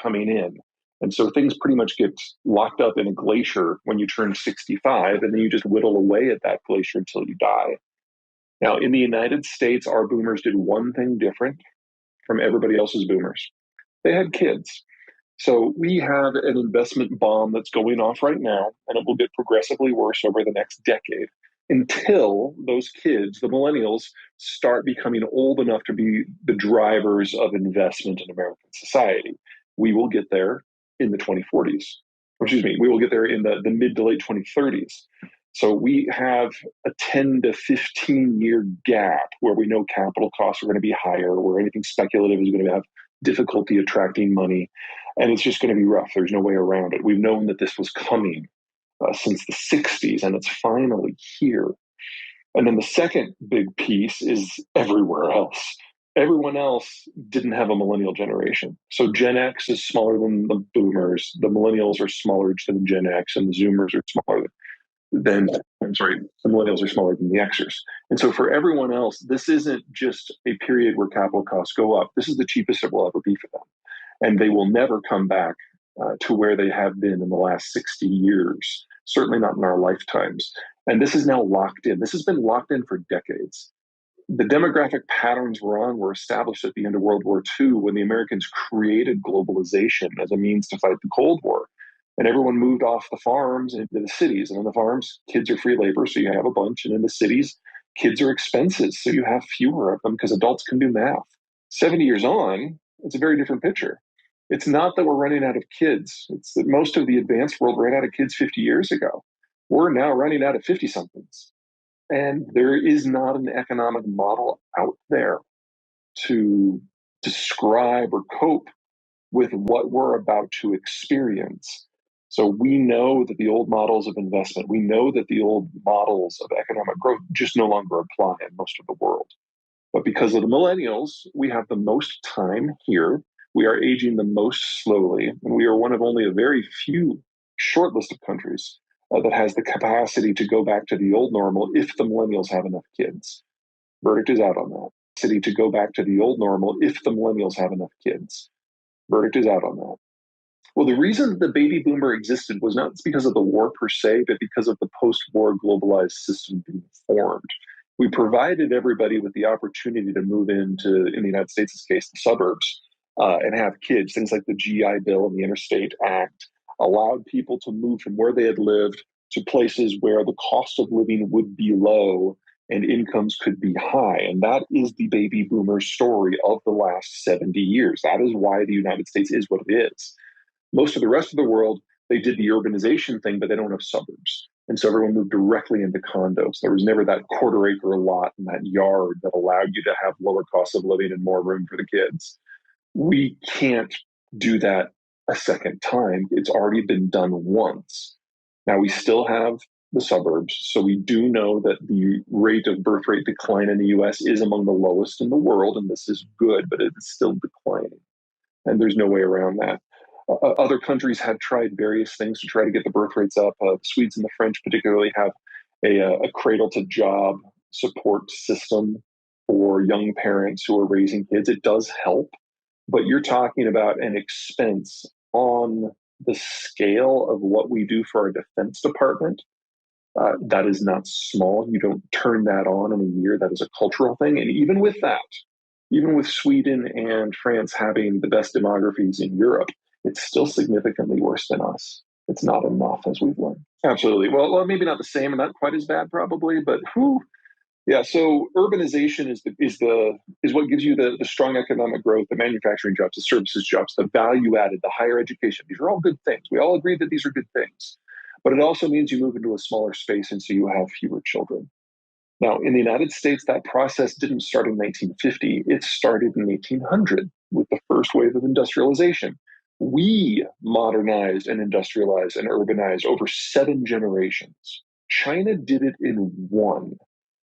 coming in. And so things pretty much get locked up in a glacier when you turn 65, and then you just whittle away at that glacier until you die. Now, in the United States, our boomers did one thing different from everybody else's boomers. They had kids. So we have an investment bomb that's going off right now, and it will get progressively worse over the next decade until those kids, the millennials, start becoming old enough to be the drivers of investment in American society. We will get there in the 2040s. Excuse me, we will get there in the mid to late 2030s. So we have a 10 to 15 year gap where we know capital costs are going to be higher, where anything speculative is going to have difficulty attracting money, and it's just going to be rough. There's no way around it. We've known that this was coming since the 60s, and it's finally here. And then the second big piece is everywhere else. Everyone else didn't have a millennial generation. So Gen X is smaller than the boomers. The millennials are smaller than Gen X, and the Zoomers are smaller the millennials are smaller than the Xers. And so for everyone else, this isn't just a period where capital costs go up. This is the cheapest it will ever be for them. And they will never come back to where they have been in the last 60 years, certainly not in our lifetimes. And this is now locked in. This has been locked in for decades. The demographic patterns we're on were established at the end of World War II when the Americans created globalization as a means to fight the Cold War. And everyone moved off the farms into the cities. And on the farms, kids are free labor, so you have a bunch. And in the cities, kids are expensive, so you have fewer of them because adults can do math. 70 years on, it's a very different picture. It's not that we're running out of kids. It's that most of the advanced world ran out of kids 50 years ago. We're now running out of 50-somethings. And there is not an economic model out there to describe or cope with what we're about to experience. So we know that the old models of investment, we know that the old models of economic growth just no longer apply in most of the world. But because of the millennials, we have the most time here. We are aging the most slowly, and we are one of only a very few short list of countries that has the capacity to go back to the old normal if the millennials have enough kids. Verdict is out on that. Capacity to go back to the old normal if the millennials have enough kids. Verdict is out on that. Well, the reason the baby boomer existed was not because of the war per se, but because of the post-war globalized system being formed. We provided everybody with the opportunity to move into, in the United States' case, the suburbs, and have kids. Things like the GI Bill and the Interstate Act allowed people to move from where they had lived to places where the cost of living would be low and incomes could be high. And that is the baby boomer story of the last 70 years. That is why the United States is what it is. Most of the rest of the world, they did the urbanization thing, but they don't have suburbs. And so everyone moved directly into condos. There was never that quarter-acre lot in that yard that allowed you to have lower costs of living and more room for the kids. We can't do that a second time. It's already been done once. Now, we still have the suburbs, so we do know that the rate of birth rate decline in the U.S. is among the lowest in the world, and this is good, but it is still declining. And there's no way around that. Other countries have tried various things to try to get the birth rates up. The Swedes and the French particularly have a cradle-to-job support system for young parents who are raising kids. It does help, but you're talking about an expense on the scale of what we do for our Defense Department. That is not small. You don't turn that on in a year. That is a cultural thing. And even with that, even with Sweden and France having the best demographies in Europe, it's still significantly worse than us. It's not enough, as we've learned. Absolutely. Well, maybe not the same and not quite as bad, probably, but whew. Yeah. So urbanization is what gives you the strong economic growth, the manufacturing jobs, the services jobs, the value added, the higher education. These are all good things. We all agree that these are good things, but it also means you move into a smaller space, and so you have fewer children. Now, in the United States, that process didn't start in 1950. It started in 1800 with the first wave of industrialization. We modernized and industrialized and urbanized over 7 generations. China did it in 1.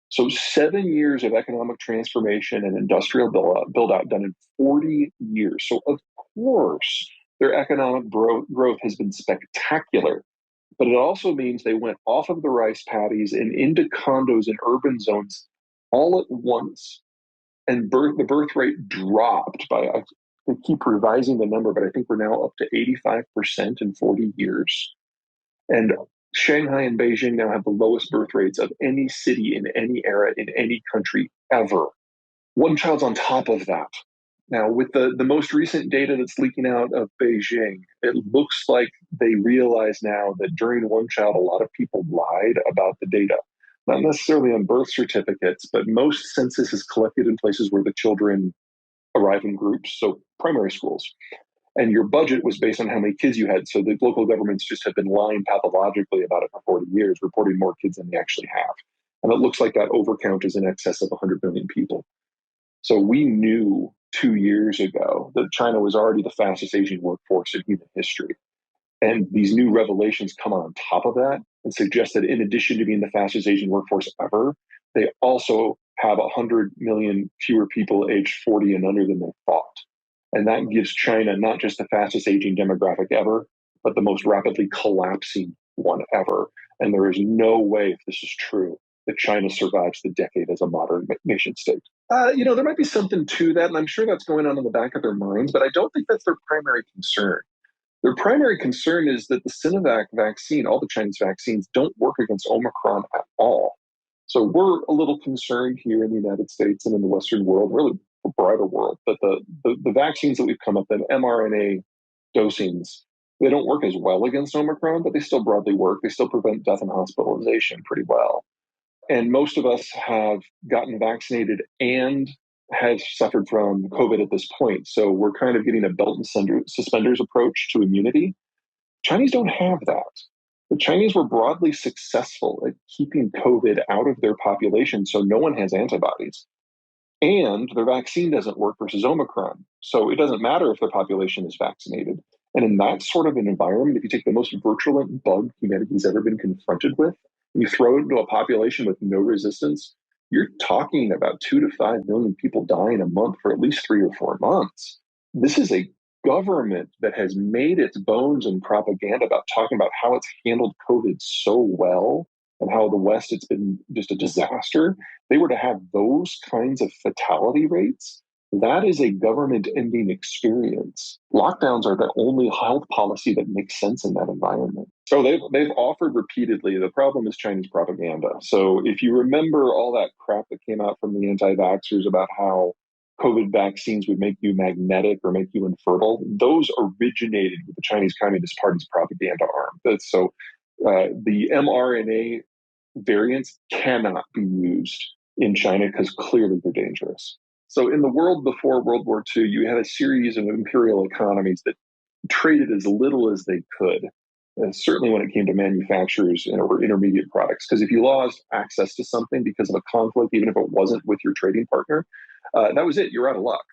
So 7 years of economic transformation and industrial build out done in 40 years. So of course, their economic growth has been spectacular. But it also means they went off of the rice paddies and into condos in urban zones all at once. And the birth rate dropped by They keep revising the number, but I think we're now up to 85% in 40 years. And Shanghai and Beijing now have the lowest birth rates of any city in any era in any country ever. One child's on top of that. Now, with the most recent data that's leaking out of Beijing, it looks like they realize now that during one child, a lot of people lied about the data. Not necessarily on birth certificates, but most census is collected in places where the children arrive in groups, so primary schools. And your budget was based on how many kids you had. So the local governments just have been lying pathologically about it for 40 years, reporting more kids than they actually have. And it looks like that overcount is in excess of 100 million people. So we knew 2 years ago that China was already the fastest aging workforce in human history. And these new revelations come on top of that and suggest that in addition to being the fastest aging workforce ever, they also have 100 million fewer people aged 40 and under than they thought. And that gives China not just the fastest aging demographic ever, but the most rapidly collapsing one ever. And there is no way, if this is true, that China survives the decade as a modern nation state. There might be something to that, and I'm sure that's going on in the back of their minds, but I don't think that's their primary concern. Their primary concern is that the Sinovac vaccine, all the Chinese vaccines, don't work against Omicron at all. So we're a little concerned here in the United States and in the Western world, really the broader world, that the vaccines that we've come up with, mRNA dosings, they don't work as well against Omicron, but they still broadly work. They still prevent death and hospitalization pretty well. And most of us have gotten vaccinated and have suffered from COVID at this point. So we're kind of getting a belt and suspenders approach to immunity. Chinese don't have that. The Chinese were broadly successful at keeping COVID out of their population, so no one has antibodies. And their vaccine doesn't work versus Omicron. So it doesn't matter if their population is vaccinated. And in that sort of an environment, if you take the most virulent bug humanity's ever been confronted with, and you throw it into a population with no resistance, you're talking about 2 to 5 million people dying a month for at least 3 or 4 months. This is a government that has made its bones in propaganda about talking about how it's handled COVID so well and how the West, it's been just a disaster. They were to have those kinds of fatality rates. That is a government ending experience. Lockdowns are the only health policy that makes sense in that environment. So they've offered repeatedly. The problem is Chinese propaganda. So if you remember all that crap that came out from the anti-vaxxers about how COVID vaccines would make you magnetic or make you infertile, those originated with the Chinese Communist Party's propaganda arm. So the mRNA variants cannot be used in China because clearly they're dangerous. So in the world before World War II, you had a series of imperial economies that traded as little as they could, and certainly when it came to manufacturers or intermediate products. Because if you lost access to something because of a conflict, even if it wasn't with your trading partner, that was it. You're out of luck.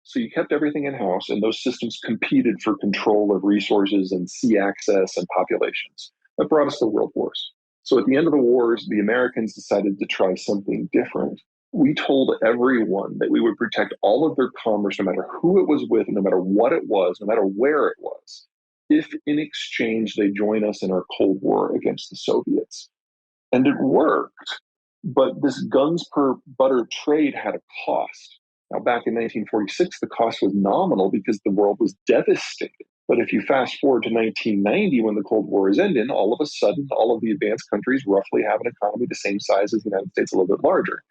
So you kept everything in-house, and those systems competed for control of resources and sea access and populations. That brought us to world wars. So at the end of the wars, the Americans decided to try something different. We told everyone that we would protect all of their commerce, no matter who it was with, no matter what it was, no matter where it was, if in exchange they join us in our Cold War against the Soviets. And it worked. But this guns per butter trade had a cost. Now, back in 1946, the cost was nominal because the world was devastated. But if you fast forward to 1990, when the Cold War is ending, all of a sudden, all of the advanced countries roughly have an economy the same size as the United States, a little bit larger.